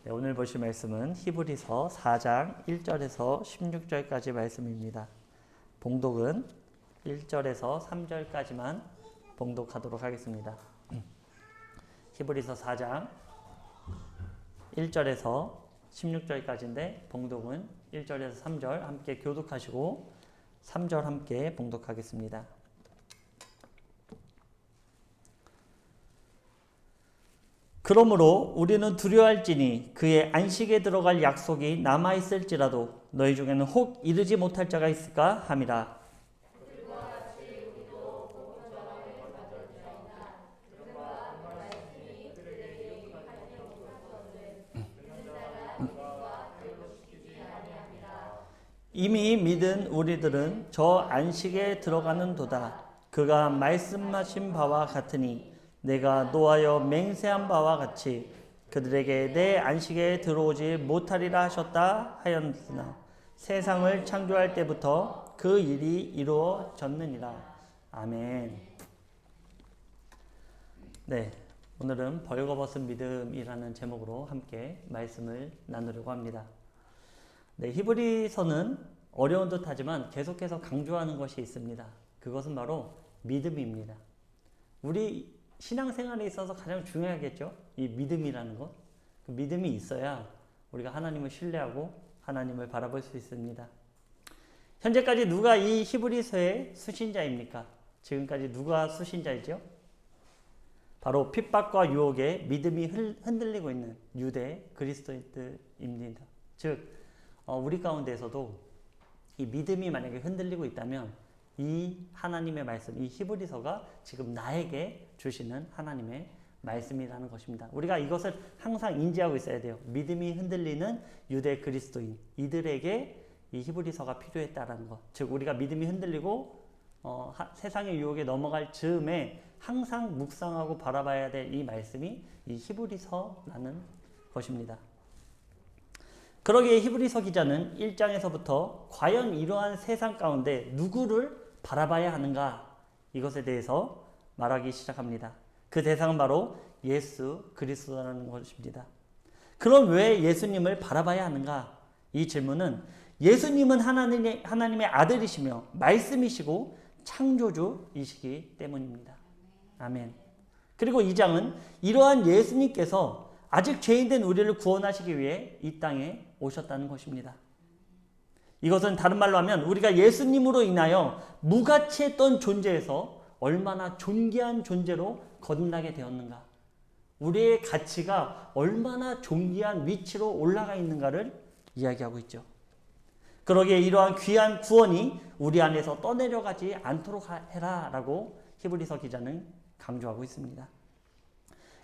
네, 오늘 보실 말씀은 히브리서 4장 1절에서 16절까지 말씀입니다. 봉독은 1절에서 3절까지만 봉독하도록 하겠습니다. 히브리서 4장 1절에서 16절까지인데 봉독은 1절에서 3절 함께 교독하시고 3절 함께 봉독하겠습니다. 그러므로 우리는 두려워할지니 그의 안식에 들어갈 약속이 남아있을지라도 너희 중에는 혹 이르지 못할 자가 있을까 함이라. 이미 믿은 우리들은 저 안식에 들어가는도다. 그가 말씀하신 바와 같으니 내가 노하여 맹세한 바와 같이 그들에게 내 안식에 들어오지 못하리라 하셨다 하였으나 세상을 창조할 때부터 그 일이 이루어졌느니라. 아멘. 네, 오늘은 벌거벗은 믿음이라는 제목으로 함께 말씀을 나누려고 합니다. 네, 히브리서는 어려운 듯하지만 계속해서 강조하는 것이 있습니다. 그것은 바로 믿음입니다. 우리 신앙생활에 있어서 가장 중요하겠죠? 이 믿음이라는 것. 그 믿음이 있어야 우리가 하나님을 신뢰하고 하나님을 바라볼 수 있습니다. 현재까지 누가 이 히브리서의 수신자입니까? 지금까지 누가 수신자이죠? 바로 핍박과 유혹에 믿음이 흔들리고 있는 유대 그리스도인들입니다. 즉 우리 가운데에서도 이 믿음이 만약에 흔들리고 있다면 이 하나님의 말씀, 이 히브리서가 지금 나에게 주시는 하나님의 말씀이라는 것입니다. 우리가 이것을 항상 인지하고 있어야 돼요. 믿음이 흔들리는 유대 그리스도인, 이들에게 이 히브리서가 필요했다라는 것. 즉 우리가 믿음이 흔들리고 세상의 유혹에 넘어갈 즈음에 항상 묵상하고 바라봐야 될 이 말씀이 이 히브리서라는 것입니다. 그러기에 히브리서 기자는 1장에서부터 과연 이러한 세상 가운데 누구를 바라봐야 하는가, 이것에 대해서 말하기 시작합니다. 그 대상은 바로 예수 그리스도라는 것입니다. 그럼 왜 예수님을 바라봐야 하는가? 이 질문은 예수님은 하나님의 아들이시며 말씀이시고 창조주이시기 때문입니다. 아멘. 그리고 2장은 이러한 예수님께서 아직 죄인된 우리를 구원하시기 위해 이 땅에 오셨다는 것입니다. 이것은 다른 말로 하면 우리가 예수님으로 인하여 무가치했던 존재에서 얼마나 존귀한 존재로 거듭나게 되었는가, 우리의 가치가 얼마나 존귀한 위치로 올라가 있는가를 이야기하고 있죠. 그러기에 이러한 귀한 구원이 우리 안에서 떠내려가지 않도록 해라 라고 히브리서 기자는 강조하고 있습니다.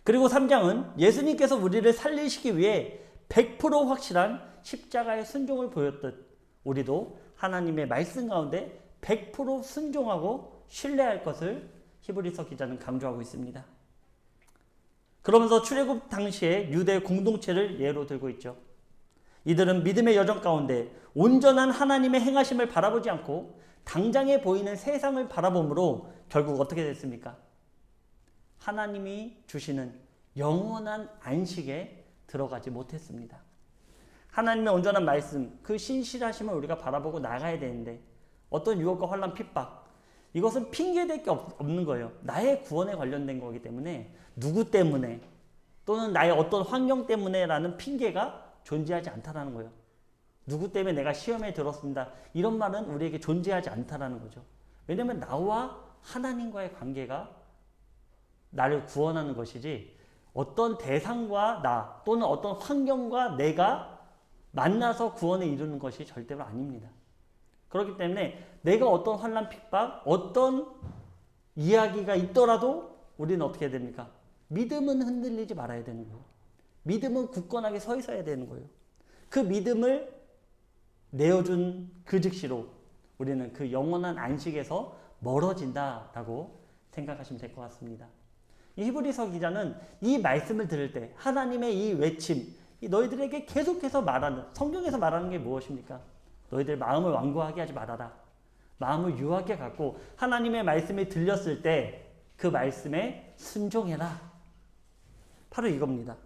그리고 3장은 예수님께서 우리를 살리시기 위해 100% 확실한 십자가의 순종을 보였듯 우리도 하나님의 말씀 가운데 100% 순종하고 신뢰할 것을 히브리서 기자는 강조하고 있습니다. 그러면서 출애굽 당시의 유대 공동체를 예로 들고 있죠. 이들은 믿음의 여정 가운데 온전한 하나님의 행하심을 바라보지 않고 당장에 보이는 세상을 바라보므로 결국 어떻게 됐습니까? 하나님이 주시는 영원한 안식에 들어가지 못했습니다. 하나님의 온전한 말씀, 그 신실하심을 우리가 바라보고 나가야 되는데 어떤 유혹과 환난, 핍박, 이것은 핑계댈 게 없는 거예요. 나의 구원에 관련된 거기 때문에 누구 때문에 또는 나의 어떤 환경 때문에라는 핑계가 존재하지 않다라는 거예요. 누구 때문에 내가 시험에 들었습니다, 이런 말은 우리에게 존재하지 않다라는 거죠. 왜냐하면 나와 하나님과의 관계가 나를 구원하는 것이지 어떤 대상과 나 또는 어떤 환경과 내가 만나서 구원에 이루는 것이 절대로 아닙니다. 그렇기 때문에 내가 어떤 환난, 핍박, 어떤 이야기가 있더라도 우리는 어떻게 해야 됩니까? 믿음은 흔들리지 말아야 되는 거예요. 믿음은 굳건하게 서 있어야 되는 거예요. 그 믿음을 내어준 그 즉시로 우리는 그 영원한 안식에서 멀어진다라고 생각하시면 될 것 같습니다. 이 히브리서 기자는 이 말씀을 들을 때 하나님의 이 외침, 너희들에게 계속해서 말하는, 성경에서 말하는 게 무엇입니까? 너희들 마음을 완고하게 하지 말아라. 마음을 유하게 갖고 하나님의 말씀이 들렸을 때 그 말씀에 순종해라. 바로 이겁니다.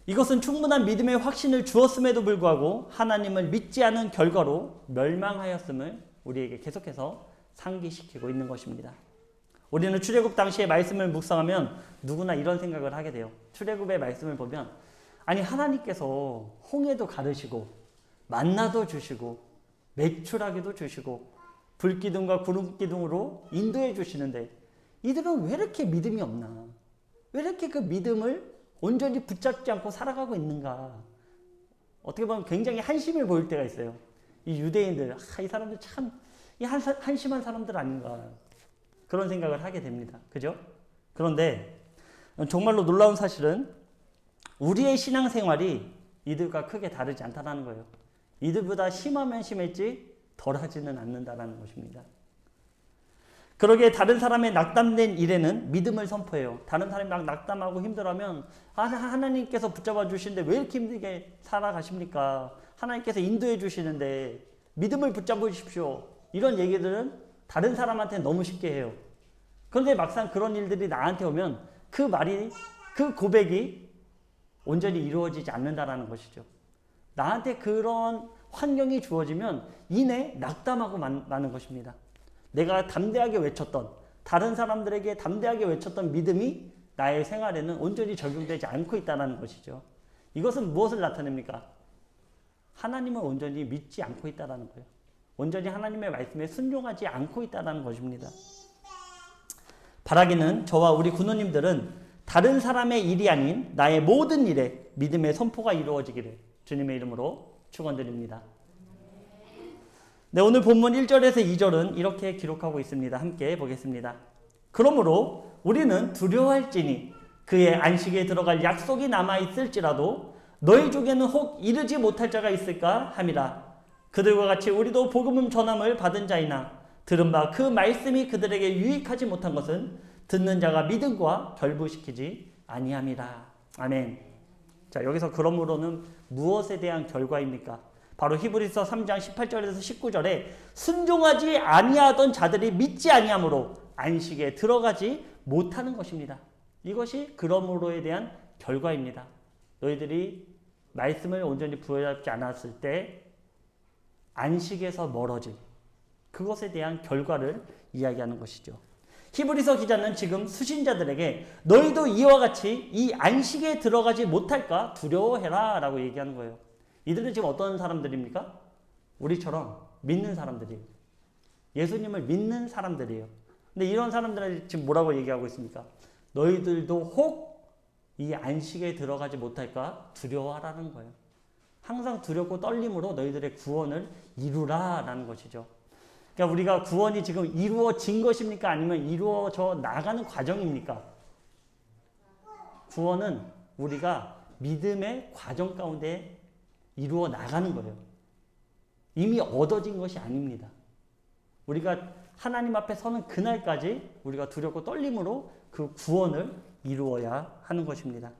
이것은 충분한 믿음의 확신을 주었음에도 불구하고 하나님을 믿지 않은 결과로 멸망하였음을 우리에게 계속해서 상기시키고 있는 것입니다. 우리는 출애굽 당시의 말씀을 묵상하면 누구나 이런 생각을 하게 돼요. 출애굽의 말씀을 보면 아니 하나님께서 홍해도 가르시고 만나도 주시고 매출하기도 주시고 불기둥과 구름기둥으로 인도해 주시는데 이들은 왜 이렇게 믿음이 없나? 왜 이렇게 그 믿음을 온전히 붙잡지 않고 살아가고 있는가? 어떻게 보면 굉장히 한심해 보일 때가 있어요. 이 유대인들, 이 사람들 참 한심한 사람들 아닌가? 그런 생각을 하게 됩니다. 그죠? 그런데 정말로 놀라운 사실은 우리의 신앙생활이 이들과 크게 다르지 않다는 거예요. 이들보다 심하면 심했지 덜하지는 않는다는 것입니다. 그러기에 다른 사람의 낙담된 일에는 믿음을 선포해요. 다른 사람이 막 낙담하고 힘들어하면 하나님께서 붙잡아 주시는데 왜 이렇게 힘들게 살아가십니까? 하나님께서 인도해 주시는데 믿음을 붙잡으십시오. 이런 얘기들은 다른 사람한테 너무 쉽게 해요. 그런데 막상 그런 일들이 나한테 오면 그 말이, 그 고백이 온전히 이루어지지 않는다는 것이죠. 나한테 그런 환경이 주어지면 이내 낙담하고 마는 것입니다. 내가 담대하게 외쳤던, 다른 사람들에게 담대하게 외쳤던 믿음이 나의 생활에는 온전히 적용되지 않고 있다는 것이죠. 이것은 무엇을 나타냅니까? 하나님을 온전히 믿지 않고 있다는 거예요. 온전히 하나님의 말씀에 순종하지 않고 있다는 것입니다. 바라기는 저와 우리 군우님들은 다른 사람의 일이 아닌 나의 모든 일에 믿음의 선포가 이루어지기를 주님의 이름으로 축원드립니다. 네, 오늘 본문 1절에서 2절은 이렇게 기록하고 있습니다. 함께 보겠습니다. 그러므로 우리는 두려워할지니 그의 안식에 들어갈 약속이 남아있을지라도 너희 중에는 혹 이르지 못할 자가 있을까 함이라. 그들과 같이 우리도 복음을 전함을 받은 자이나 들은 바 그 말씀이 그들에게 유익하지 못한 것은 듣는 자가 믿음과 결부시키지 아니함이라. 아멘. 자, 여기서 그러므로는 무엇에 대한 결과입니까? 바로 히브리서 3장 18절에서 19절에 순종하지 아니하던 자들이 믿지 아니함으로 안식에 들어가지 못하는 것입니다. 이것이 그러므로에 대한 결과입니다. 너희들이 말씀을 온전히 부여잡지 않았을 때 안식에서 멀어진 그것에 대한 결과를 이야기하는 것이죠. 히브리서 기자는 지금 수신자들에게 너희도 이와 같이 이 안식에 들어가지 못할까 두려워해라 라고 얘기하는 거예요. 이들은 지금 어떤 사람들입니까? 우리처럼 믿는 사람들이에요. 예수님을 믿는 사람들이에요. 근데 이런 사람들은 지금 뭐라고 얘기하고 있습니까? 너희들도 혹 이 안식에 들어가지 못할까 두려워하라는 거예요. 항상 두렵고 떨림으로 너희들의 구원을 이루라 라는 것이죠. 그러니까 우리가 구원이 지금 이루어진 것입니까? 아니면 이루어져 나가는 과정입니까? 구원은 우리가 믿음의 과정 가운데 이루어 나가는 거예요. 이미 얻어진 것이 아닙니다. 우리가 하나님 앞에 서는 그날까지 우리가 두렵고 떨림으로 그 구원을 이루어야 하는 것입니다.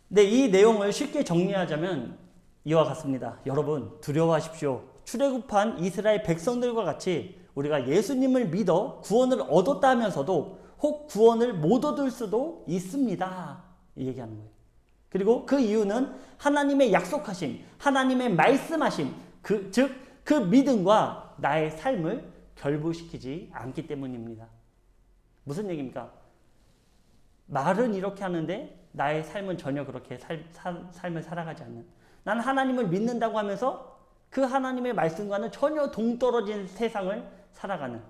네, 이 내용을 쉽게 정리하자면 이와 같습니다. 여러분 두려워하십시오. 출애굽한 이스라엘 백성들과 같이 우리가 예수님을 믿어 구원을 얻었다 하면서도 혹 구원을 못 얻을 수도 있습니다. 이 얘기하는 거예요. 그리고 그 이유는 하나님의 약속하심, 하나님의 말씀하심, 즉 그 믿음과 나의 삶을 결부시키지 않기 때문입니다. 무슨 얘기입니까? 말은 이렇게 하는데 나의 삶은 전혀 그렇게 삶을 살아가지 않는, 난 하나님을 믿는다고 하면서 그 하나님의 말씀과는 전혀 동떨어진 세상을 살아가는,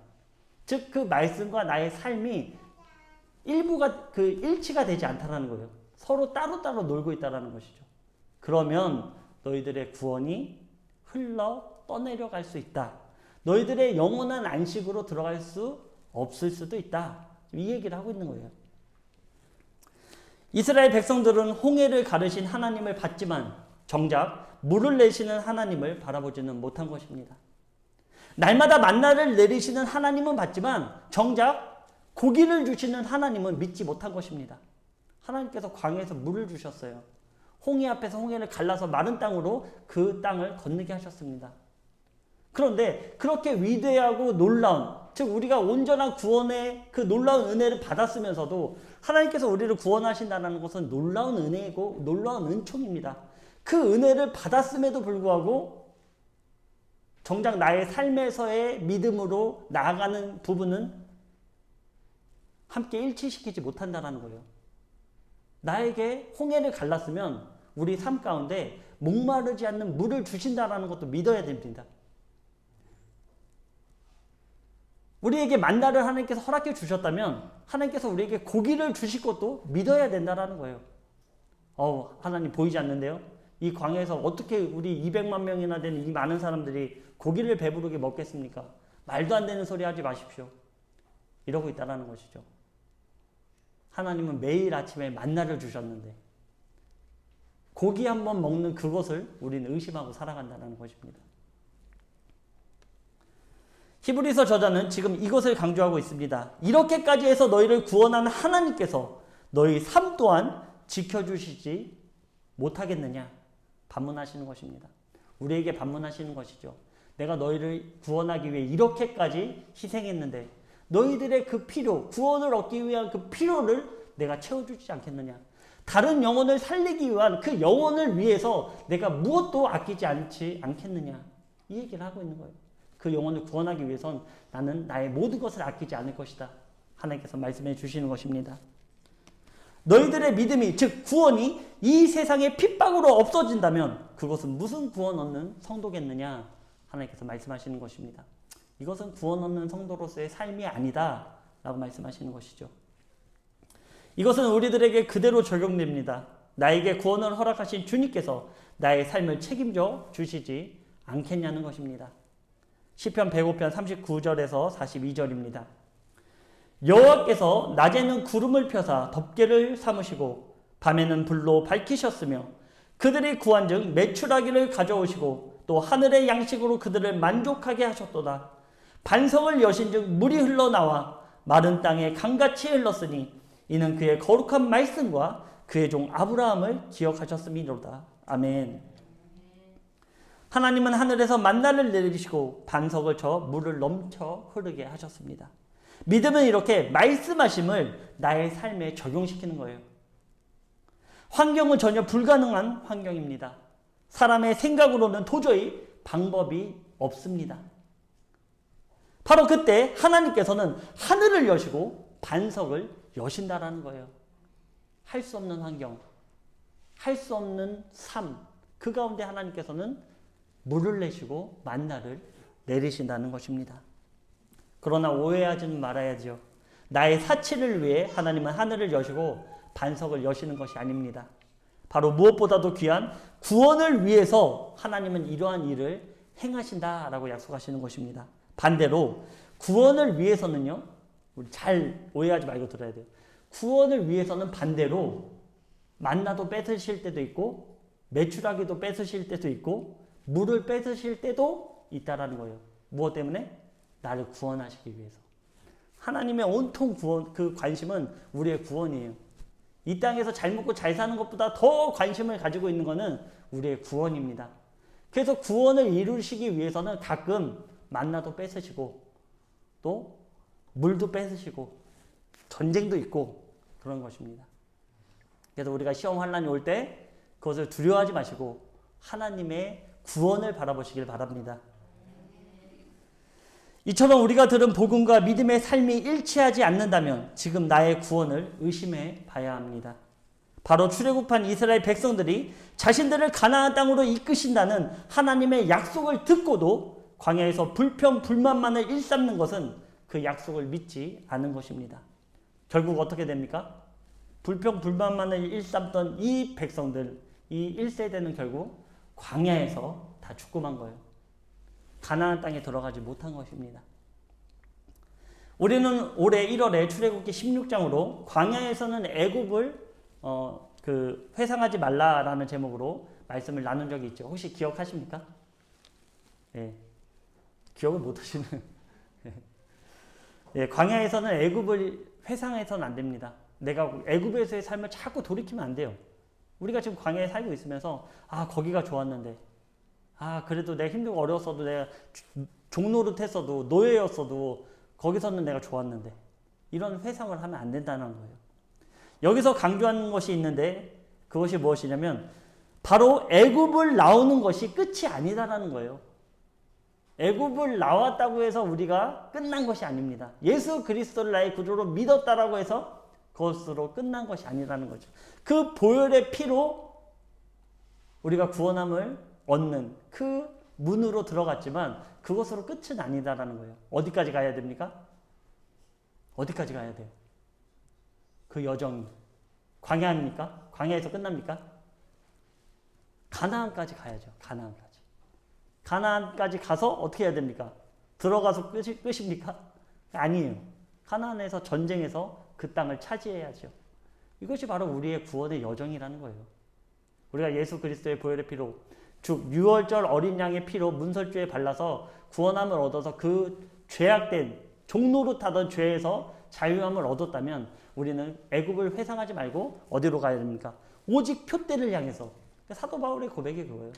즉 그 말씀과 나의 삶이 일치가 되지 않다는 거예요. 서로 따로따로 놀고 있다는 것이죠. 그러면 너희들의 구원이 흘러 떠내려갈 수 있다. 너희들의 영원한 안식으로 들어갈 수 없을 수도 있다. 이 얘기를 하고 있는 거예요. 이스라엘 백성들은 홍해를 가르신 하나님을 봤지만 정작 물을 내시는 하나님을 바라보지는 못한 것입니다. 날마다 만나를 내리시는 하나님은 봤지만 정작 고기를 주시는 하나님은 믿지 못한 것입니다. 하나님께서 광야에서 물을 주셨어요. 홍해 앞에서 홍해를 갈라서 마른 땅으로 그 땅을 건너게 하셨습니다. 그런데 그렇게 위대하고 놀라운, 즉 우리가 온전한 구원의 그 놀라운 은혜를 받았으면서도 하나님께서 우리를 구원하신다는 것은 놀라운 은혜이고 놀라운 은총입니다. 그 은혜를 받았음에도 불구하고 정작 나의 삶에서의 믿음으로 나아가는 부분은 함께 일치시키지 못한다는 거예요. 나에게 홍해를 갈랐으면 우리 삶 가운데 목마르지 않는 물을 주신다는 것도 믿어야 됩니다. 우리에게 만나를 하나님께서 허락해 주셨다면 하나님께서 우리에게 고기를 주실 것도 믿어야 된다는 거예요. 하나님 보이지 않는데요? 이 광야에서 어떻게 우리 200만 명이나 되는 이 많은 사람들이 고기를 배부르게 먹겠습니까? 말도 안 되는 소리 하지 마십시오. 이러고 있다는 것이죠. 하나님은 매일 아침에 만나를 주셨는데 고기 한번 먹는 그것을 우리는 의심하고 살아간다는 것입니다. 히브리서 저자는 지금 이것을 강조하고 있습니다. 이렇게까지 해서 너희를 구원한 하나님께서 너희 삶 또한 지켜주시지 못하겠느냐? 반문하시는 것입니다. 우리에게 반문하시는 것이죠. 내가 너희를 구원하기 위해 이렇게까지 희생했는데 너희들의 그 필요, 구원을 얻기 위한 그 필요를 내가 채워주지 않겠느냐? 다른 영혼을 살리기 위한 그 영혼을 위해서 내가 무엇도 아끼지 않겠느냐? 이 얘기를 하고 있는 거예요. 그 영혼을 구원하기 위해선 나는 나의 모든 것을 아끼지 않을 것이다. 하나님께서 말씀해 주시는 것입니다. 너희들의 믿음이, 즉 구원이 이 세상의 핍박으로 없어진다면 그것은 무슨 구원 얻는 성도겠느냐? 하나님께서 말씀하시는 것입니다. 이것은 구원 얻는 성도로서의 삶이 아니다 라고 말씀하시는 것이죠. 이것은 우리들에게 그대로 적용됩니다. 나에게 구원을 허락하신 주님께서 나의 삶을 책임져 주시지 않겠냐는 것입니다. 시편 105편 39절에서 42절입니다. 여호와께서 낮에는 구름을 펴사 덮개를 삼으시고 밤에는 불로 밝히셨으며 그들이 구한즉 메추라기를 가져오시고 또 하늘의 양식으로 그들을 만족하게 하셨도다. 반석을 여신즉 물이 흘러나와 마른 땅에 강같이 흘렀으니 이는 그의 거룩한 말씀과 그의 종 아브라함을 기억하셨음이로다. 아멘. 하나님은 하늘에서 만나를 내리시고 반석을 쳐 물을 넘쳐 흐르게 하셨습니다. 믿음은 이렇게 말씀하심을 나의 삶에 적용시키는 거예요. 환경은 전혀 불가능한 환경입니다. 사람의 생각으로는 도저히 방법이 없습니다. 바로 그때 하나님께서는 하늘을 여시고 반석을 여신다라는 거예요. 할 수 없는 환경, 할 수 없는 삶, 그 가운데 하나님께서는 물을 내시고 만나를 내리신다는 것입니다. 그러나 오해하지는 말아야죠. 나의 사치를 위해 하나님은 하늘을 여시고 반석을 여시는 것이 아닙니다. 바로 무엇보다도 귀한 구원을 위해서 하나님은 이러한 일을 행하신다라고 약속하시는 것입니다. 반대로 구원을 위해서는요, 우리 잘 오해하지 말고 들어야 돼요. 구원을 위해서는 반대로 만나도 뺏으실 때도 있고 메추라기도 뺏으실 때도 있고 물을 뺏으실 때도 있다라는 거예요. 무엇 때문에? 나를 구원하시기 위해서. 하나님의 온통 구원, 그 관심은 우리의 구원이에요. 이 땅에서 잘 먹고 잘 사는 것보다 더 관심을 가지고 있는 것은 우리의 구원입니다. 그래서 구원을 이루시기 위해서는 가끔 만나도 뺏으시고 또 물도 뺏으시고 전쟁도 있고 그런 것입니다. 그래서 우리가 시험 환난이 올 때 그것을 두려워하지 마시고 하나님의 구원을 바라보시길 바랍니다. 이처럼 우리가 들은 복음과 믿음의 삶이 일치하지 않는다면 지금 나의 구원을 의심해 봐야 합니다. 바로 출애굽한 이스라엘 백성들이 자신들을 가나안 땅으로 이끄신다는 하나님의 약속을 듣고도 광야에서 불평불만만을 일삼는 것은 그 약속을 믿지 않은 것입니다. 결국 어떻게 됩니까? 불평불만만을 일삼던 이 백성들, 이 1세대는 결국 광야에서 다 죽고만 거예요. 가나안 땅에 들어가지 못한 것입니다. 우리는 올해 1월에 출애굽기 16장으로 광야에서는 애굽을 회상하지 말라라는 제목으로 말씀을 나눈 적이 있죠. 혹시 기억하십니까? 예. 기억을 못 하시는. 예, 광야에서는 애굽을 회상해서는 안 됩니다. 내가 애굽에서의 삶을 자꾸 돌이키면 안 돼요. 우리가 지금 광야에 살고 있으면서 거기가 좋았는데 그래도 내가 힘들고 어려웠어도 내가 종노릇 했어도 노예였어도 거기서는 내가 좋았는데 이런 회상을 하면 안 된다는 거예요. 여기서 강조하는 것이 있는데 그것이 무엇이냐면 바로 애굽을 나오는 것이 끝이 아니다라는 거예요. 애굽을 나왔다고 해서 우리가 끝난 것이 아닙니다. 예수 그리스도를 나의 구주로 믿었다라고 해서 그것으로 끝난 것이 아니라는 거죠. 그 보혈의 피로 우리가 구원함을 얻는 그 문으로 들어갔지만 그것으로 끝은 아니다라는 거예요. 어디까지 가야 됩니까? 어디까지 가야 돼요? 그 여정이 광야입니까? 광야에서 끝납니까? 가나안까지 가야죠. 가나안까지. 가나안까지 가서 어떻게 해야 됩니까? 들어가서 끝입니까? 아니에요. 가나안에서 전쟁에서 그 땅을 차지해야죠. 이것이 바로 우리의 구원의 여정이라는 거예요. 우리가 예수 그리스도의 보혈의 피로 즉 유월절 어린 양의 피로 문설주에 발라서 구원함을 얻어서 그 죄악된 종노릇 하던 죄에서 자유함을 얻었다면 우리는 애굽을 회상하지 말고 어디로 가야 됩니까? 오직 표대를 향해서. 사도 바울의 고백이 그거예요.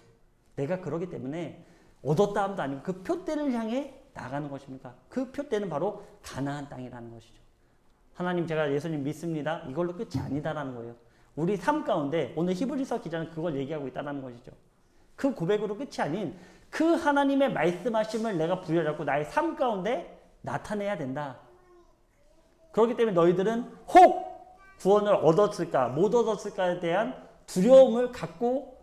내가 그러기 때문에 얻었다 함도 아니고 그 표대를 향해 나가는 것입니까? 그 표대는 바로 가나안 땅이라는 것이죠. 하나님 제가 예수님 믿습니다. 이걸로 끝이 아니다라는 거예요. 우리 삶 가운데 오늘 히브리서 기자는 그걸 얘기하고 있다는 것이죠. 그 고백으로 끝이 아닌 그 하나님의 말씀하심을 내가 부여잡고 나의 삶 가운데 나타내야 된다. 그렇기 때문에 너희들은 혹 구원을 얻었을까 못 얻었을까에 대한 두려움을 갖고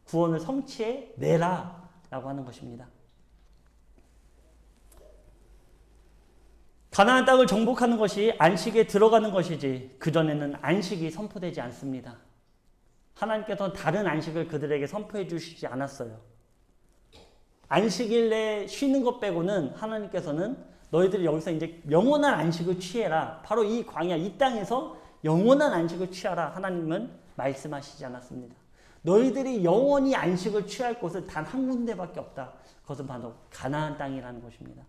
구원을 성취해 내라 라고 하는 것입니다. 가나안 땅을 정복하는 것이 안식에 들어가는 것이지 그전에는 안식이 선포되지 않습니다. 하나님께서는 다른 안식을 그들에게 선포해 주시지 않았어요. 안식일 내에 쉬는 것 빼고는 하나님께서는 너희들이 여기서 이제 영원한 안식을 취해라. 바로 이 광야, 이 땅에서 영원한 안식을 취하라. 하나님은 말씀하시지 않았습니다. 너희들이 영원히 안식을 취할 곳은 단 한 군데밖에 없다. 그것은 바로 가나안 땅이라는 것입니다.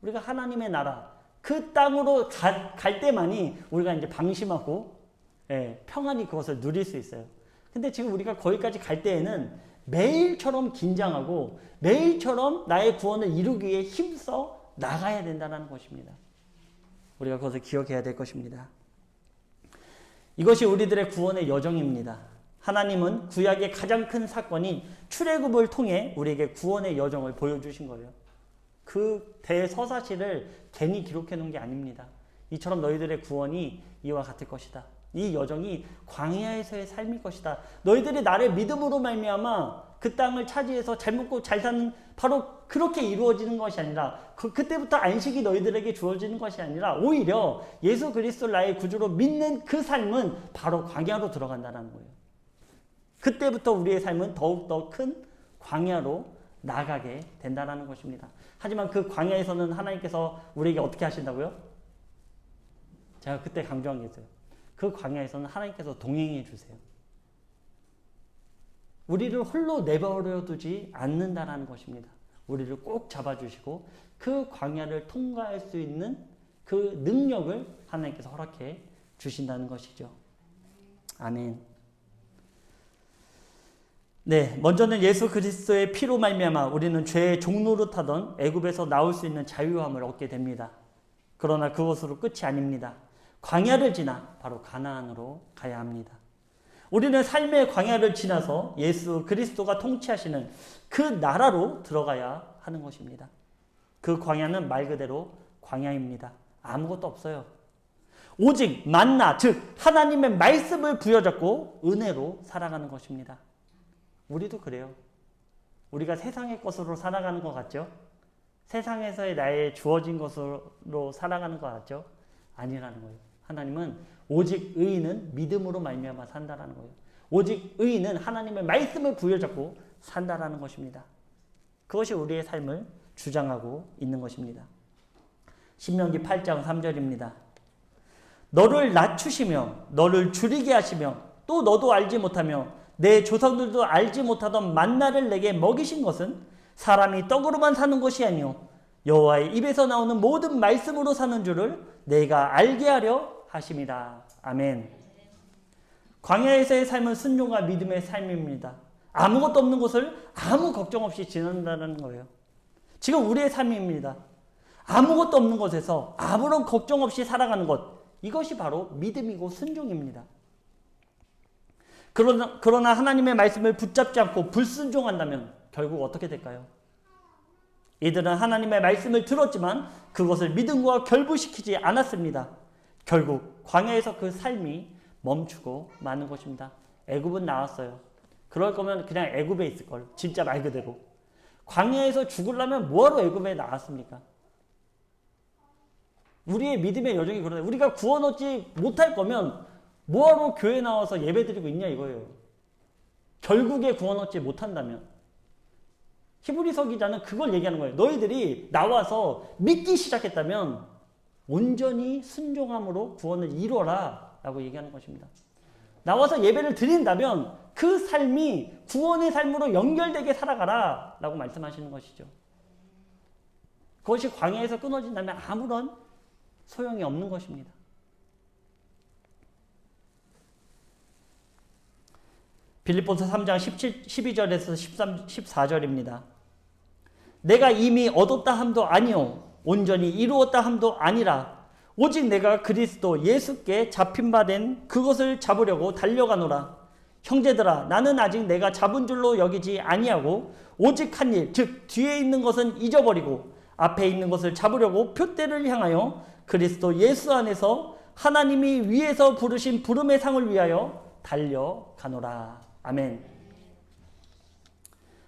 우리가 하나님의 나라, 그 땅으로 갈 때만이 우리가 이제 방심하고 평안히 그것을 누릴 수 있어요. 근데 지금 우리가 거기까지 갈 때에는 매일처럼 긴장하고 매일처럼 나의 구원을 이루기 위해 힘써 나가야 된다는 것입니다. 우리가 그것을 기억해야 될 것입니다. 이것이 우리들의 구원의 여정입니다. 하나님은 구약의 가장 큰 사건인 출애굽을 통해 우리에게 구원의 여정을 보여주신 거예요. 그 대서사시를 괜히 기록해 놓은 게 아닙니다. 이처럼 너희들의 구원이 이와 같을 것이다. 이 여정이 광야에서의 삶일 것이다. 너희들이 나를 믿음으로 말미암아 그 땅을 차지해서 잘 먹고 잘 사는 바로 그렇게 이루어지는 것이 아니라 그때부터 안식이 너희들에게 주어지는 것이 아니라 오히려 예수 그리스도를 나의 구주로 믿는 그 삶은 바로 광야로 들어간다는 거예요. 그때부터 우리의 삶은 더욱더 큰 광야로 나가게 된다는 것입니다. 하지만 그 광야에서는 하나님께서 우리에게 어떻게 하신다고요? 제가 그때 강조한 게 있어요. 그 광야에서는 하나님께서 동행해 주세요. 우리를 홀로 내버려 두지 않는다라는 것입니다. 우리를 꼭 잡아주시고 그 광야를 통과할 수 있는 그 능력을 하나님께서 허락해 주신다는 것이죠. 아멘. 네, 먼저는 예수 그리스도의 피로 말미암아 우리는 죄의 종노릇하던 애굽에서 나올 수 있는 자유함을 얻게 됩니다. 그러나 그것으로 끝이 아닙니다. 광야를 지나 바로 가나안으로 가야 합니다. 우리는 삶의 광야를 지나서 예수 그리스도가 통치하시는 그 나라로 들어가야 하는 것입니다. 그 광야는 말 그대로 광야입니다. 아무것도 없어요. 오직 만나, 즉 하나님의 말씀을 부여잡고 은혜로 살아가는 것입니다. 우리도 그래요. 우리가 세상의 것으로 살아가는 것 같죠? 세상에서의 나의 주어진 것으로 살아가는 것 같죠? 아니라는 거예요. 하나님은 오직 의인은 믿음으로 말미암아 산다라는 거예요. 오직 의인은 하나님의 말씀을 부여잡고 산다라는 것입니다. 그것이 우리의 삶을 주장하고 있는 것입니다. 신명기 8장 3절입니다. 너를 낮추시며 너를 줄이게 하시며 또 너도 알지 못하며 내 조상들도 알지 못하던 만나를 내게 먹이신 것은 사람이 떡으로만 사는 것이 아니요 여호와의 입에서 나오는 모든 말씀으로 사는 줄을 내가 알게 하려 하심이라. 아멘. 광야에서의 삶은 순종과 믿음의 삶입니다. 아무것도 없는 곳을 아무 걱정 없이 지낸다는 거예요. 지금 우리의 삶입니다. 아무것도 없는 곳에서 아무런 걱정 없이 살아가는 것. 이것이 바로 믿음이고 순종입니다. 그러나 하나님의 말씀을 붙잡지 않고 불순종한다면 결국 어떻게 될까요? 이들은 하나님의 말씀을 들었지만 그것을 믿음과 결부시키지 않았습니다. 결국 광야에서 그 삶이 멈추고 마는 것입니다. 애굽은 나왔어요. 그럴 거면 그냥 애굽에 있을 걸. 진짜 말 그대로. 광야에서 죽으려면 뭐하러 애굽에 나왔습니까? 우리의 믿음의 여정이 그러다. 우리가 구원 얻지 못할 거면 뭐하러 교회 나와서 예배 드리고 있냐 이거예요. 결국에 구원 얻지 못한다면. 히브리서 기자는 그걸 얘기하는 거예요. 너희들이 나와서 믿기 시작했다면 온전히 순종함으로 구원을 이루어라 라고 얘기하는 것입니다. 나와서 예배를 드린다면 그 삶이 구원의 삶으로 연결되게 살아가라 라고 말씀하시는 것이죠. 그것이 광야에서 끊어진다면 아무런 소용이 없는 것입니다. 빌립보서 3장 12절에서 14절입니다. 내가 이미 얻었다 함도 아니요 온전히 이루었다 함도 아니라 오직 내가 그리스도 예수께 잡힌 바 된 그것을 잡으려고 달려가노라. 형제들아 나는 아직 내가 잡은 줄로 여기지 아니하고 오직 한 일 즉 뒤에 있는 것은 잊어버리고 앞에 있는 것을 잡으려고 표대를 향하여 그리스도 예수 안에서 하나님이 위에서 부르신 부름의 상을 위하여 달려가노라. 아멘.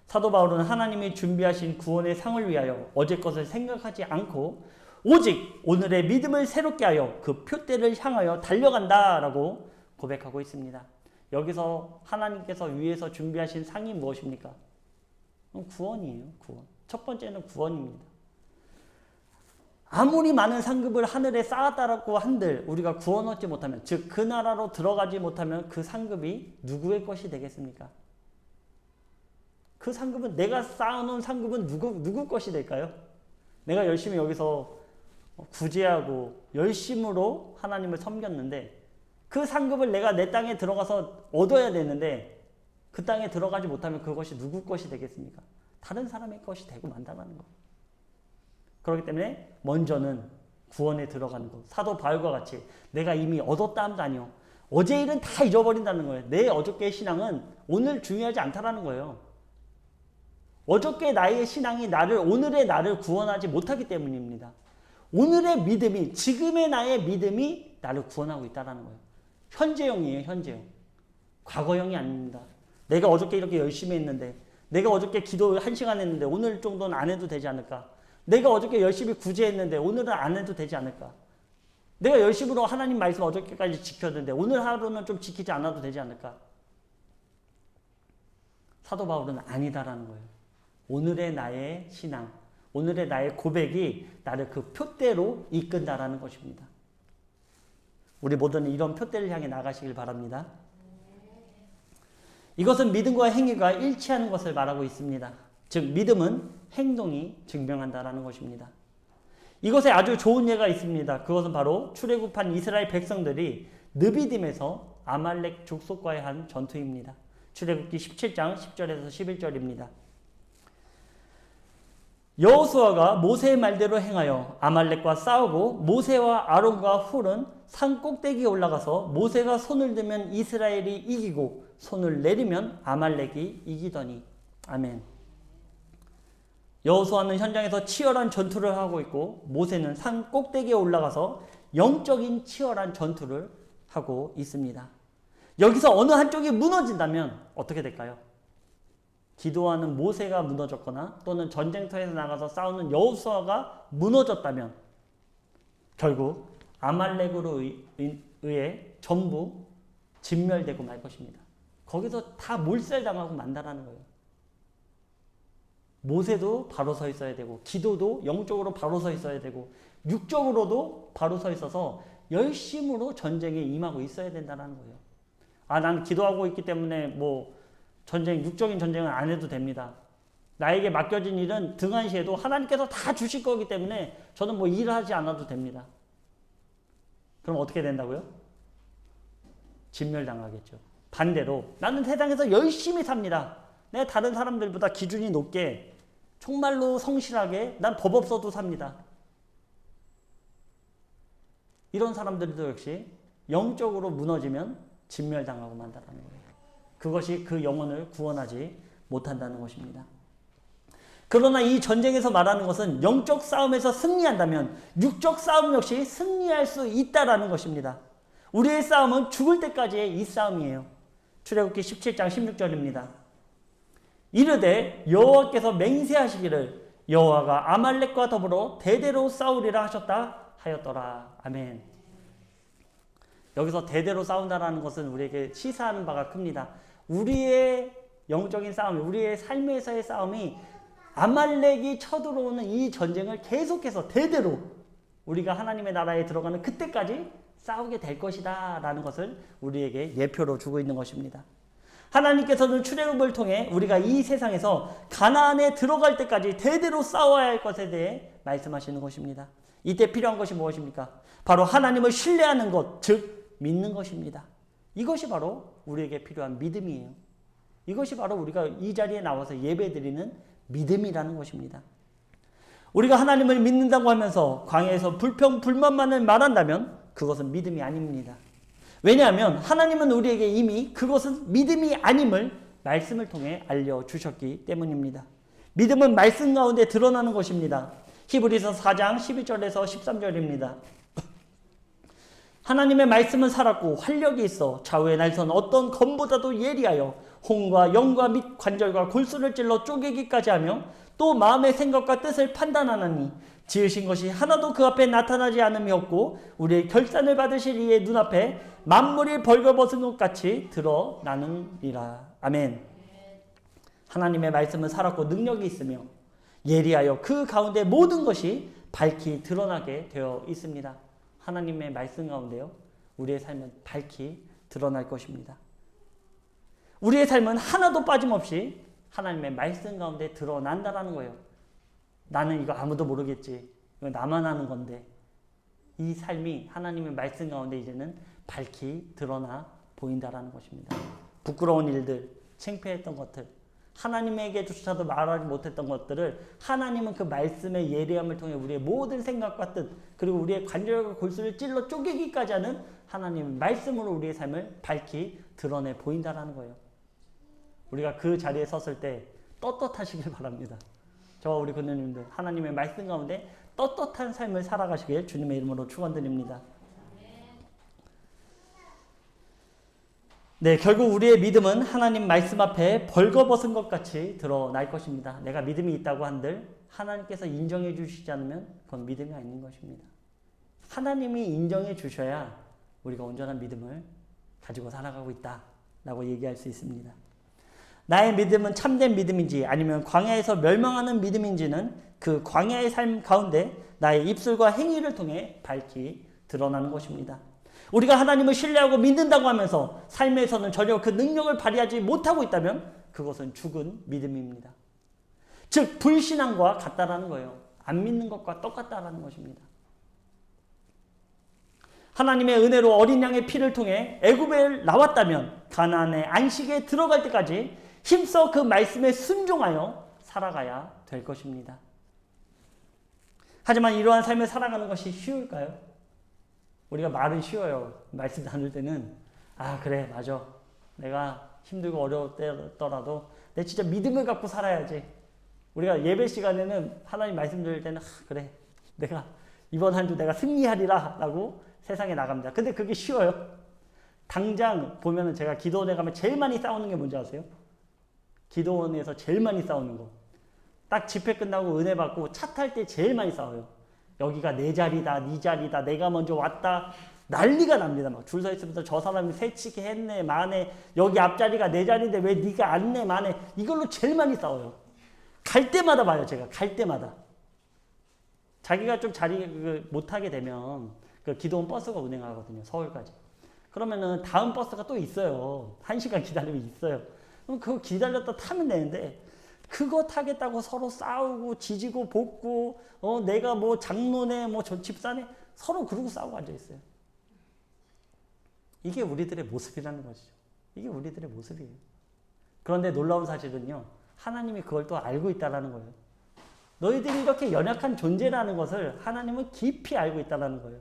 사도 바울은 하나님이 준비하신 구원의 상을 위하여 어제 것을 생각하지 않고 오직 오늘의 믿음을 새롭게 하여 그 표대를 향하여 달려간다라고 고백하고 있습니다. 여기서 하나님께서 위에서 준비하신 상이 무엇입니까? 구원이에요. 구원. 첫 번째는 구원입니다. 아무리 많은 상급을 하늘에 쌓았다라고 한들 우리가 구원 얻지 못하면, 즉 그 나라로 들어가지 못하면 그 상급이 누구의 것이 되겠습니까? 그 상급은, 내가 쌓아놓은 상급은 누구 것이 될까요? 내가 열심히 여기서 구제하고 열심으로 하나님을 섬겼는데 그 상급을 내가 내 땅에 들어가서 얻어야 되는데 그 땅에 들어가지 못하면 그것이 누구 것이 되겠습니까? 다른 사람의 것이 되고 만다는 거예요. 그렇기 때문에 먼저는 구원에 들어가는 것. 사도 바울과 같이 내가 이미 얻었다 함도 아니요. 어제 일은 다 잊어버린다는 거예요. 내 어저께의 신앙은 오늘 중요하지 않다라는 거예요. 어저께 나의 신앙이 오늘의 나를 구원하지 못하기 때문입니다. 오늘의 믿음이, 지금의 나의 믿음이 나를 구원하고 있다는 거예요. 현재형이에요, 현재형. 과거형이 아닙니다. 내가 어저께 이렇게 열심히 했는데, 내가 어저께 기도 1시간 했는데 오늘 정도는 안 해도 되지 않을까? 내가 어저께 열심히 구제했는데 오늘은 안 해도 되지 않을까? 내가 열심으로 하나님 말씀 어저께까지 지켰는데 오늘 하루는 좀 지키지 않아도 되지 않을까? 사도 바울은 아니다라는 거예요. 오늘의 나의 신앙, 오늘의 나의 고백이 나를 그 표대로 이끈다라는 것입니다. 우리 모두는 이런 표대를 향해 나가시길 바랍니다. 이것은 믿음과 행위가 일치하는 것을 말하고 있습니다. 즉 믿음은 행동이 증명한다라는 것입니다. 이것에 아주 좋은 예가 있습니다. 그것은 바로 출애굽한 이스라엘 백성들이 느비딤에서 아말렉 족속과의 한 전투입니다. 출애굽기 17장 10절에서 11절입니다. 여호수아가 모세의 말대로 행하여 아말렉과 싸우고 모세와 아론과 훌은 산 꼭대기에 올라가서 모세가 손을 들면 이스라엘이 이기고 손을 내리면 아말렉이 이기더니. 아멘. 여호수아는 현장에서 치열한 전투를 하고 있고 모세는 산 꼭대기에 올라가서 영적인 치열한 전투를 하고 있습니다. 여기서 어느 한쪽이 무너진다면 어떻게 될까요? 기도하는 모세가 무너졌거나 또는 전쟁터에서 나가서 싸우는 여호수아가 무너졌다면 결국 아말렉으로 의해 전부 진멸되고 말 것입니다. 거기서 다 몰살당하고 만다라는 거예요. 모세도 바로 서 있어야 되고 기도도 영적으로 바로 서 있어야 되고 육적으로도 바로 서 있어서 열심으로 전쟁에 임하고 있어야 된다는 거예요. 난 기도하고 있기 때문에 육적인 전쟁은 안 해도 됩니다. 나에게 맡겨진 일은 등한시해도 하나님께서 다 주실 거기 때문에 저는 일을 하지 않아도 됩니다. 그럼 어떻게 된다고요? 진멸당하겠죠. 반대로 나는 세상에서 열심히 삽니다. 내가 다른 사람들보다 기준이 높게 정말로 성실하게 난 법 없어도 삽니다. 이런 사람들도 역시 영적으로 무너지면 진멸당하고 만다라는 거예요. 그것이 그 영혼을 구원하지 못한다는 것입니다. 그러나 이 전쟁에서 말하는 것은 영적 싸움에서 승리한다면 육적 싸움 역시 승리할 수 있다라는 것입니다. 우리의 싸움은 죽을 때까지의 이 싸움이에요. 출애굽기 17장 16절입니다. 이르되 여호와께서 맹세하시기를 여호와가 아말렉과 더불어 대대로 싸우리라 하셨다 하였더라. 아멘. 여기서 대대로 싸운다라는 것은 우리에게 시사하는 바가 큽니다. 우리의 영적인 싸움, 우리의 삶에서의 싸움이 아말렉이 쳐들어오는 이 전쟁을 계속해서 대대로 우리가 하나님의 나라에 들어가는 그때까지 싸우게 될 것이다 라는 것을 우리에게 예표로 주고 있는 것입니다. 하나님께서는 출애굽을 통해 우리가 이 세상에서 가나안에 들어갈 때까지 대대로 싸워야 할 것에 대해 말씀하시는 것입니다. 이때 필요한 것이 무엇입니까? 바로 하나님을 신뢰하는 것, 즉 믿는 것입니다. 이것이 바로 우리에게 필요한 믿음이에요. 이것이 바로 우리가 이 자리에 나와서 예배드리는 믿음이라는 것입니다. 우리가 하나님을 믿는다고 하면서 광야에서 불평불만만을 말한다면 그것은 믿음이 아닙니다. 왜냐하면 하나님은 우리에게 이미 그것은 믿음이 아님을 말씀을 통해 알려주셨기 때문입니다. 믿음은 말씀 가운데 드러나는 것입니다. 히브리서 4장 12절에서 13절입니다. 하나님의 말씀은 살았고 활력이 있어 좌우의 날선 어떤 검보다도 예리하여 홍과 영과 및 관절과 골수를 찔러 쪼개기까지 하며 또 마음의 생각과 뜻을 판단하나니 지으신 것이 하나도 그 앞에 나타나지 않음이 없고 우리의 결산을 받으실 이의 눈앞에 만물이 벌거벗은 것 같이 드러나느니라. 아멘. 하나님의 말씀은 살았고 능력이 있으며 예리하여 그 가운데 모든 것이 밝히 드러나게 되어 있습니다. 하나님의 말씀 가운데요, 우리의 삶은 밝히 드러날 것입니다. 우리의 삶은 하나도 빠짐없이 하나님의 말씀 가운데 드러난다라는 거예요. 나는 이거 아무도 모르겠지. 이거 나만 아는 건데. 이 삶이 하나님의 말씀 가운데 이제는 밝히 드러나 보인다라는 것입니다. 부끄러운 일들, 창피했던 것들, 하나님에게조차도 말하지 못했던 것들을 하나님은 그 말씀의 예리함을 통해 우리의 모든 생각과 뜻, 그리고 우리의 관절과 골수를 찔러 쪼개기까지 하는 하나님의 말씀으로 우리의 삶을 밝히 드러내 보인다라는 거예요. 우리가 그 자리에 섰을 때 떳떳하시길 바랍니다. 저와 우리 권사님들 하나님의 말씀 가운데 떳떳한 삶을 살아가시길 주님의 이름으로 축원드립니다. 네, 결국 우리의 믿음은 하나님 말씀 앞에 벌거벗은 것 같이 드러날 것입니다. 내가 믿음이 있다고 한들 하나님께서 인정해 주시지 않으면 그건 믿음이 아닌 것입니다. 하나님이 인정해 주셔야 우리가 온전한 믿음을 가지고 살아가고 있다라고 얘기할 수 있습니다. 나의 믿음은 참된 믿음인지 아니면 광야에서 멸망하는 믿음인지는 그 광야의 삶 가운데 나의 입술과 행위를 통해 밝히 드러나는 것입니다. 우리가 하나님을 신뢰하고 믿는다고 하면서 삶에서는 전혀 그 능력을 발휘하지 못하고 있다면 그것은 죽은 믿음입니다. 즉 불신앙과 같다라는 거예요. 안 믿는 것과 똑같다라는 것입니다. 하나님의 은혜로 어린 양의 피를 통해 애굽에 나왔다면 가나안의 안식에 들어갈 때까지 힘써 그 말씀에 순종하여 살아가야 될 것입니다. 하지만 이러한 삶을 살아가는 것이 쉬울까요? 우리가 말은 쉬워요. 말씀 나눌 때는 아 그래 맞아. 내가 힘들고 어려웠더라도 내 진짜 믿음을 갖고 살아야지. 우리가 예배 시간에는 하나님 말씀 들을 때는 그래 내가 이번 한 주 내가 승리하리라 라고 세상에 나갑니다. 근데 그게 쉬워요? 당장 보면은 제가 기도원에 가면 제일 많이 싸우는 게 뭔지 아세요? 기도원에서 제일 많이 싸우는 거. 딱 집회 끝나고 은혜 받고 차 탈 때 제일 많이 싸워요. 여기가 내 자리다, 네 자리다, 내가 먼저 왔다. 난리가 납니다. 막 줄 서 있으면서 저 사람이 새치기 했네, 마네. 여기 앞자리가 내 자리인데 왜 네가 안 내, 마네. 이걸로 제일 많이 싸워요. 갈 때마다 봐요, 제가. 갈 때마다. 자기가 좀 자리 못하게 되면 그 기도원 버스가 운행하거든요. 서울까지. 그러면은 다음 버스가 또 있어요. 1시간 기다리면 있어요. 그럼 그거 기다렸다 타면 되는데 그거 타겠다고 서로 싸우고 지지고 볶고 내가 뭐 장로네 뭐 저 집사네 서로 그러고 싸우고 앉아있어요. 이게 우리들의 모습이라는 것이죠. 이게 우리들의 모습이에요. 그런데 놀라운 사실은요. 하나님이 그걸 또 알고 있다는 거예요. 너희들이 이렇게 연약한 존재라는 것을 하나님은 깊이 알고 있다는 거예요.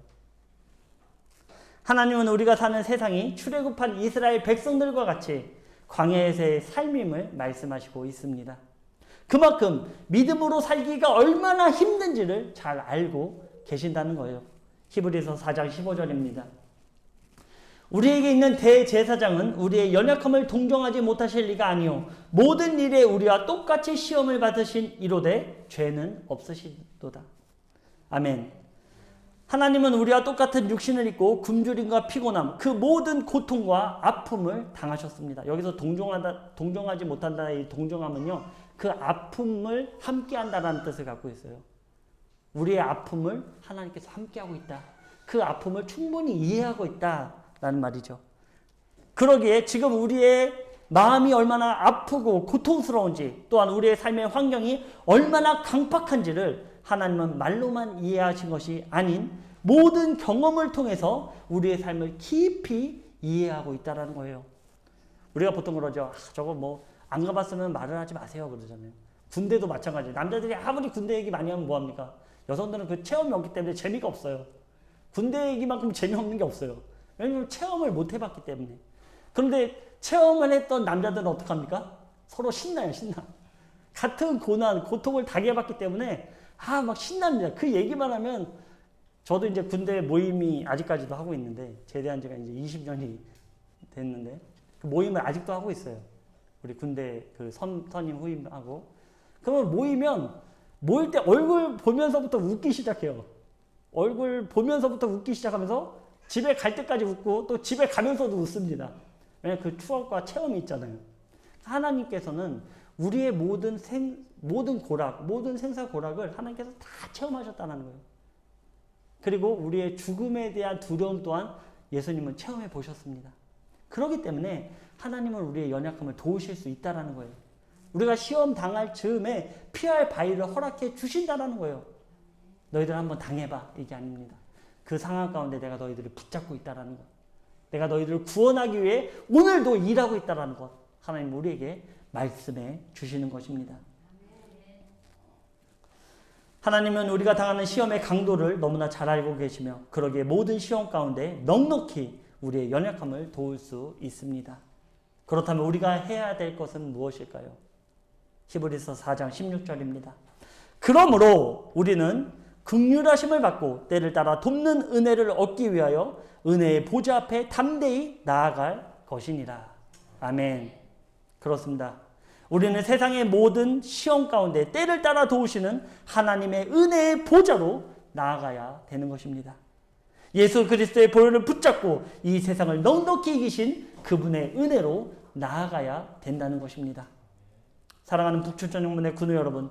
하나님은 우리가 사는 세상이 출애굽한 이스라엘 백성들과 같이 광야에서의 삶임을 말씀하시고 있습니다. 그만큼 믿음으로 살기가 얼마나 힘든지를 잘 알고 계신다는 거예요. 히브리서 4장 15절입니다. 우리에게 있는 대제사장은 우리의 연약함을 동정하지 못하실 리가 아니요 모든 일에 우리와 똑같이 시험을 받으신 이로되 죄는 없으시도다. 아멘. 하나님은 우리와 똑같은 육신을 입고 굶주림과 피곤함, 그 모든 고통과 아픔을 당하셨습니다. 여기서 동정하지 못한다의 동정함은요, 그 아픔을 함께한다라는 뜻을 갖고 있어요. 우리의 아픔을 하나님께서 함께하고 있다. 그 아픔을 충분히 이해하고 있다라는 말이죠. 그러기에 지금 우리의 마음이 얼마나 아프고 고통스러운지, 또한 우리의 삶의 환경이 얼마나 강팍한지를 하나님은 말로만 이해하신 것이 아닌 모든 경험을 통해서 우리의 삶을 깊이 이해하고 있다는 거예요. 우리가 보통 그러죠. 저거 뭐 안 가봤으면 말을 하지 마세요 그러잖아요. 군대도 마찬가지예요. 남자들이 아무리 군대 얘기 많이 하면 뭐합니까? 여성들은 그 체험이 없기 때문에 재미가 없어요. 군대 얘기만큼 재미없는 게 없어요. 왜냐하면 체험을 못 해봤기 때문에. 그런데 체험을 했던 남자들은 어떡합니까? 서로 신나요, 신나. 같은 고난, 고통을 당해봤기 때문에 막 신납니다. 그 얘기만 하면 저도 이제 군대 모임이 아직까지도 하고 있는데 제대한 지가 이제 20년이 됐는데 그 모임을 아직도 하고 있어요. 우리 군대 그 선임 후임하고. 그러면 모일 때 얼굴 보면서부터 웃기 시작해요. 얼굴 보면서부터 웃기 시작하면서 집에 갈 때까지 웃고 또 집에 가면서도 웃습니다. 왜냐하면 그 추억과 체험이 있잖아요. 하나님께서는 우리의 모든 고락, 모든 생사고락을 하나님께서 다 체험하셨다는 거예요. 그리고 우리의 죽음에 대한 두려움 또한 예수님은 체험해 보셨습니다. 그렇기 때문에 하나님은 우리의 연약함을 도우실 수 있다는 거예요. 우리가 시험 당할 즈음에 피할 바위를 허락해 주신다는 거예요. 너희들 한번 당해봐. 이게 아닙니다. 그 상황 가운데 내가 너희들을 붙잡고 있다는 것. 내가 너희들을 구원하기 위해 오늘도 일하고 있다는 것. 하나님 우리에게 말씀해 주시는 것입니다. 하나님은 우리가 당하는 시험의 강도를 너무나 잘 알고 계시며 그러기에 모든 시험 가운데 넉넉히 우리의 연약함을 도울 수 있습니다. 그렇다면 우리가 해야 될 것은 무엇일까요? 히브리서 4장 16절입니다. 그러므로 우리는 긍휼하심을 받고 때를 따라 돕는 은혜를 얻기 위하여 은혜의 보좌 앞에 담대히 나아갈 것이니라. 아멘. 그렇습니다. 우리는 세상의 모든 시험 가운데 때를 따라 도우시는 하나님의 은혜의 보좌로 나아가야 되는 것입니다. 예수 그리스도의 보혈을 붙잡고 이 세상을 넉넉히 이기신 그분의 은혜로 나아가야 된다는 것입니다. 사랑하는 북출전용문의 군우 여러분,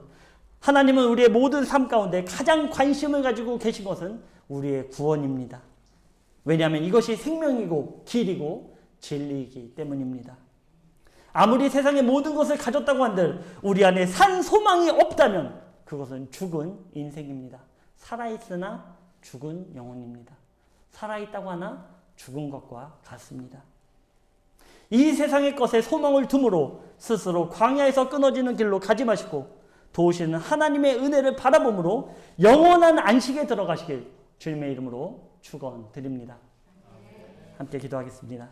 하나님은 우리의 모든 삶 가운데 가장 관심을 가지고 계신 것은 우리의 구원입니다. 왜냐하면 이것이 생명이고 길이고 진리이기 때문입니다. 아무리 세상의 모든 것을 가졌다고 한들 우리 안에 산 소망이 없다면 그것은 죽은 인생입니다. 살아있으나 죽은 영혼입니다. 살아있다고 하나 죽은 것과 같습니다. 이 세상의 것에 소망을 두므로 스스로 광야에서 끊어지는 길로 가지 마시고 도우시는 하나님의 은혜를 바라봄으로 영원한 안식에 들어가시길 주님의 이름으로 축원드립니다. 함께 기도하겠습니다.